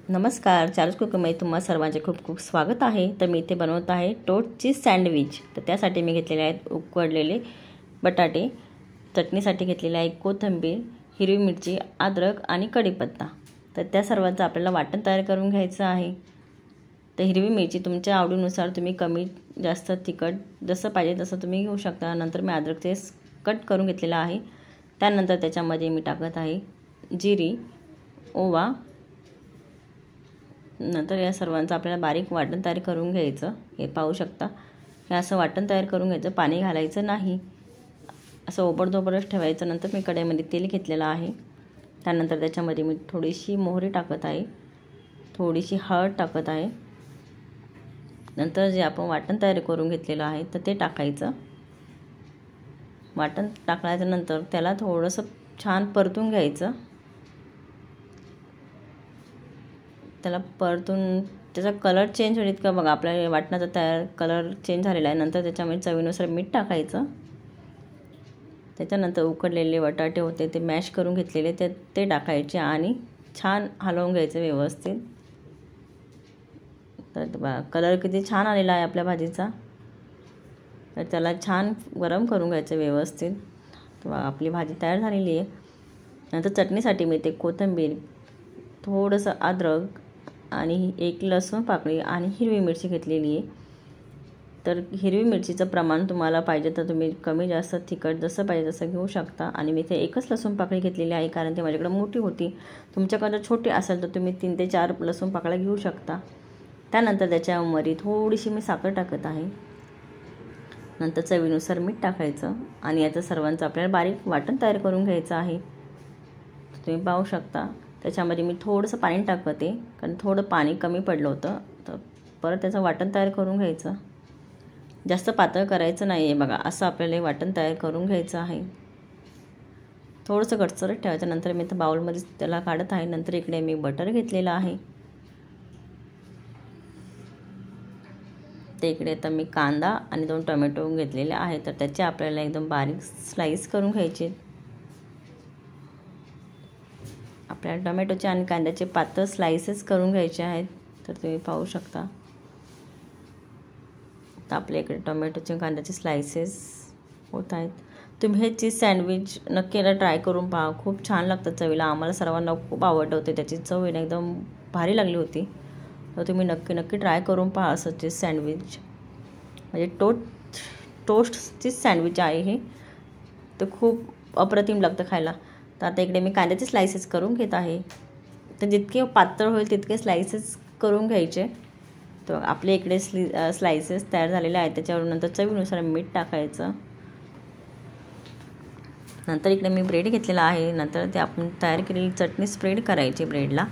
नमस्कार, चार्ल्स कुकमध्ये तुम्हा सर्वांचे खूप खूप स्वागत आहे. तर मी इथे बनवत आहे टोस्ट चीज सँडविच. तर त्यासाठी मी घेतलेले आहेत उकडलेले बटाटे, चटणीसाठी घेतलेले आहे कोथिंबीर, हिरवी मिरची, अद्रक आणि कढीपत्ता. तर त्या सर्वांचं आपल्याला वाटण तयार करून घ्यायचं आहे. तर हिरवी मिरची तुमच्या आवडीनुसार तुम्ही कमी जास्त तिखट जसं पाहिजे तसं तुम्ही घेऊ शकता. नंतर मी अद्रकचे कट करून घेतलेलं आहे. त्यानंतर त्याच्यामध्ये मी टाकत आहे जिरी, ओवा. नंतर या सर्वांचं आपल्याला बारीक वाटण तयार करून घ्यायचं. हे पाहू शकता, हे असं वाटण तयार करून घ्यायचं, पाणी घालायचं नाही, असं ओबडधोबडच ठेवायचं. नंतर मी कढईमध्ये तेल घेतलेलं आहे. त्यानंतर त्याच्यामध्ये मी थोडीशी मोहरी टाकत आहे, थोडीशी हळद टाकत आहे. नंतर जे आपण वाटण तयार करून घेतलेलं आहे तर ते टाकायचं. वाटण टाकल्यानंतर त्याला थोडंसं छान परतून घ्यायचं. त्याला परतून त्याचा कलर चेंज होईल का बघा. आपल्या वाटणाचा तयार कलर चेंज झालेला आहे. नंतर त्याच्यामध्ये चवीनुसार मीठ टाकायचं. त्याच्यानंतर उकडलेले बटाटे होते ते मॅश करून घेतलेले ते टाकायचे आणि छान हलवून घ्यायचं व्यवस्थित. तर बघा कलर किती छान आलेला आहे आपल्या भाजीचा. तर त्याला छान गरम करून घ्यायचं व्यवस्थित. तर आपली भाजी तयार झालेली आहे. नंतर चटणीसाठी मी ते कोथिंबीर, थोडंसं अद्रक आणि एक लसूण पाकळी आणि हिरवी मिरची घेतलेली आहे. तर हिरवी मिरचीचं प्रमाण तुम्हाला पाहिजे तर तुम्ही कमी जास्त तिखट जसं पाहिजे तसं घेऊ शकता. आणि मी ते एकच लसूण पाकळी घेतलेली आहे कारण ती माझ्याकडे मोठी होती. तुमच्याकडे छोटी असेल तर तुम्ही 3 ते 4 लसूण पाकळ्या घेऊ शकता. त्यानंतर त्याच्यामध्ये थोडीशी मी साखर टाकत आहे. नंतर चवीनुसार मीठ टाकायचं आणि याचं सर्वांचं आपल्याला बारीक वाटण तयार करून घ्यायचं आहे. तुम्ही पाहू शकता त्याच्यामध्ये मी थोडंसं पाणी टाकते कारण थोडं पाणी कमी पडलं होतं. तर परत त्याचं वाटण तयार करून घ्यायचं. जास्त पातळ करायचं नाही आहे बघा. असं आपल्याला वाटण तयार करून घ्यायचं आहे. थोडंसं गडसरट ठेवायचं. नंतर मी तर बाउलमध्ये त्याला काढत आहे. नंतर इकडे मी बटर घेतलेलं आहे. ते इकडे आता मी कांदा आणि 2 टोमॅटो घेतलेले आहे. तर त्याचे आपल्याला एकदम बारीक स्लाईस करून घ्यायचे. आपल्याला टोमॅटोचे आणि कांद्याचे पातळ स्लाइसेस करून घ्यायचे आहेत. तर तुम्ही पाहू शकता. तर आपल्या इकडे टोमॅटोचे कांद्याचे स्लाइसेस होत आहेत. तुम्ही हे चीज सँडविच नक्की ट्राय करून पहा. खूप छान लागतं चवीला. आम्हाला सर्वांना खूप आवडलं होते. त्याची चव एकदम भारी लागली होती. तर तुम्ही नक्की ट्राय करून पहा असं चीज सँडविच. म्हणजे टोस्ट चीज सँडविच आहे हे. तर खूप अप्रतिम लागतं खायला. तर आता इकडे मी कांद्याचे स्लाइसेस करून घेत आहे. तर जितके पातळ होईल तितके स्लाइसेस करून घ्यायचे. तर आपले इकडे स्लाइसेस तयार झालेले आहेत. त्याच्यावर नंतर चवीनुसार मीठ टाकायचं. नंतर इकडे मी ब्रेड घेतलेला आहे. नंतर ते आपण तयार केलेली चटणी स्प्रेड करायची ब्रेडला.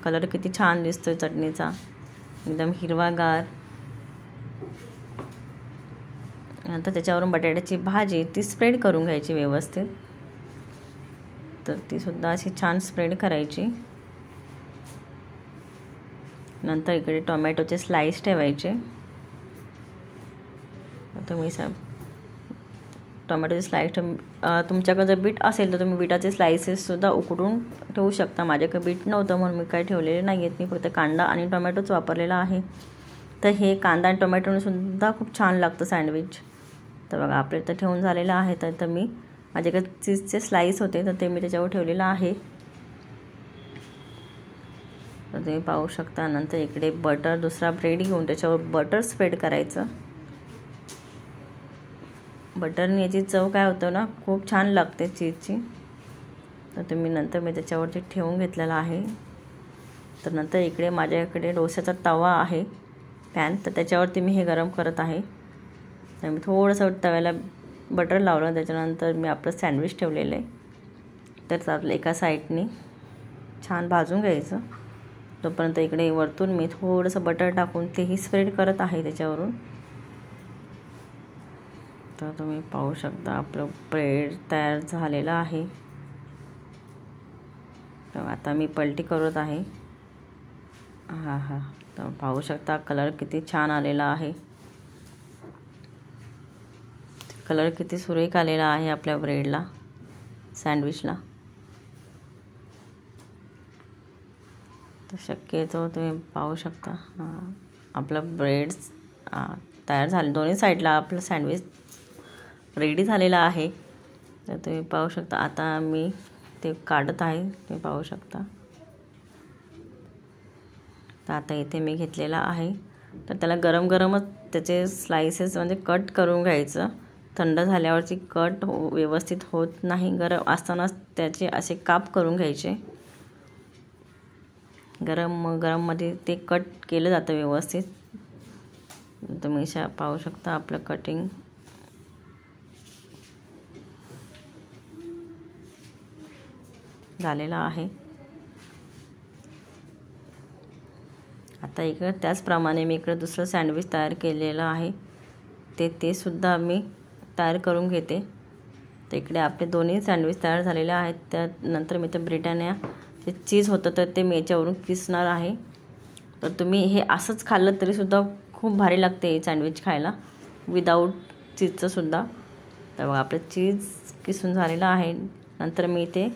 कलर किती छान दिसतोय चटणीचा, एकदम हिरवागार. नंतर त्याच्यावरून बटाट्याची भाजी ती स्प्रेड करून घ्यायची व्यवस्थित. तर ती सुद्धा अशी छान स्प्रेड करायची. नंतर इकडे टोमॅटोचे स्लाइस ठेवायचे. तुम्ही टोमॅटोचे स्लाइस तुमच्याकडे जर बीट असेल तर तुम्ही बीटाचे स्लाइसेससुद्धा उकडून ठेवू शकता. माझ्याकडे बीट नव्हतं म्हणून मी काही ठेवलेले नाही आहेत. मी फक्त कांदा आणि टोमॅटोच वापरलेला आहे. तर हे कांदा आणि टोमॅटोसुद्धा खूप छान लागतं सँडविच. तर बघा आपले तर ठेवून झालेलं आहे. तर मी माझ्याकडे चीजचे स्लाइस होते तर ते मी त्याच्यावर ठेवलेलं आहे. तर तुम्ही पाहू शकता. नंतर इकडे बटर, दुसरा ब्रेड घेऊन त्याच्यावर बटर स्प्रेड करायचं. बटरने याची चव काय होतं ना, खूप छान लागते चीजची. तर तुम्ही नंतर मी त्याच्यावरती ठेवून घेतलेला आहे. तर नंतर इकडे माझ्याकडे डोश्याचा तवा आहे, पॅन. तर त्याच्यावरती मी हे गरम करत आहे. तर मी थोडंसं तव्याला बटर लावलं. त्याच्यानंतर मी आपलं सँडविच ठेवलेलं आहे. तर आपलं एका साईडने छान भाजून घ्यायचं. तोपर्यंत इकडे वरतून मी थोडंसं बटर टाकून तेही स्प्रेड करत आहे त्याच्यावरून. तर तुम्ही पाहू शकता आपलं ब्रेड तयार झालेलं आहे. तर आता मी पलटी करत आहे. तर पाहू शकता कलर किती छान आलेला आहे. कलर किती सुरेख आलेला आहे आपल्या ब्रेडला, सँडविचला. तर शक्यतो तुम्ही पाहू शकता आपलं ब्रेड्स तयार झाले, दोन्ही साईडला आपलं सँडविच रेडी झालेलं आहे. तर तुम्ही पाहू शकता. आता मी ते काढत आहे, तुम्ही पाहू शकता. तर आता इथे मी घेतलेला आहे. तर त्याला गरम गरमच त्याचे स्लाइसेस म्हणजे कट करून घ्यायचं. थंड झाल्यावरची कट व्यवस्थित होत नाही. गरम असतानाच त्याचे असे काप करून घ्यायचे. गरममध्ये ते कट केलं जातं व्यवस्थित. तुम्ही पाहू शकता आपलं कटिंग झालेलं आहे. आता इकडं त्याचप्रमाणे मी इकडं दुसरं सँडविच तयार केलेलं आहे. ते सुद्धा मी तयार करून घेते. तर इकडे आपले दोन्ही सँडविच तयार झालेले आहेत. त्यानंतर मी ते ब्रिटानिया जे चीज होतं तर ते मी याच्यावरून किसणार आहे. तर तुम्ही हे असंच खाल्लं तरीसुद्धा खूप भारी लागते हे सँडविच खायला, विदाऊट चीजचं सुद्धा. तर बघा आपलं चीज किसून झालेलं आहे. नंतर मी इथे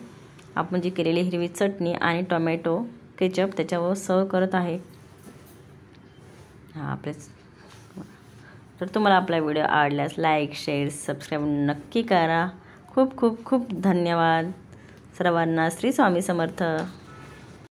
आपण जी केलेली हिरवी चटणी आणि टोमॅटो केचप त्याच्यावर सर्व करत आहे. तर तुम्हाला आपला व्हिडिओ आवडल्यास लाईक, शेअर, सबस्क्राईब नक्की करा. खूप खूप खूप धन्यवाद सर्वांना. श्री स्वामी समर्थ.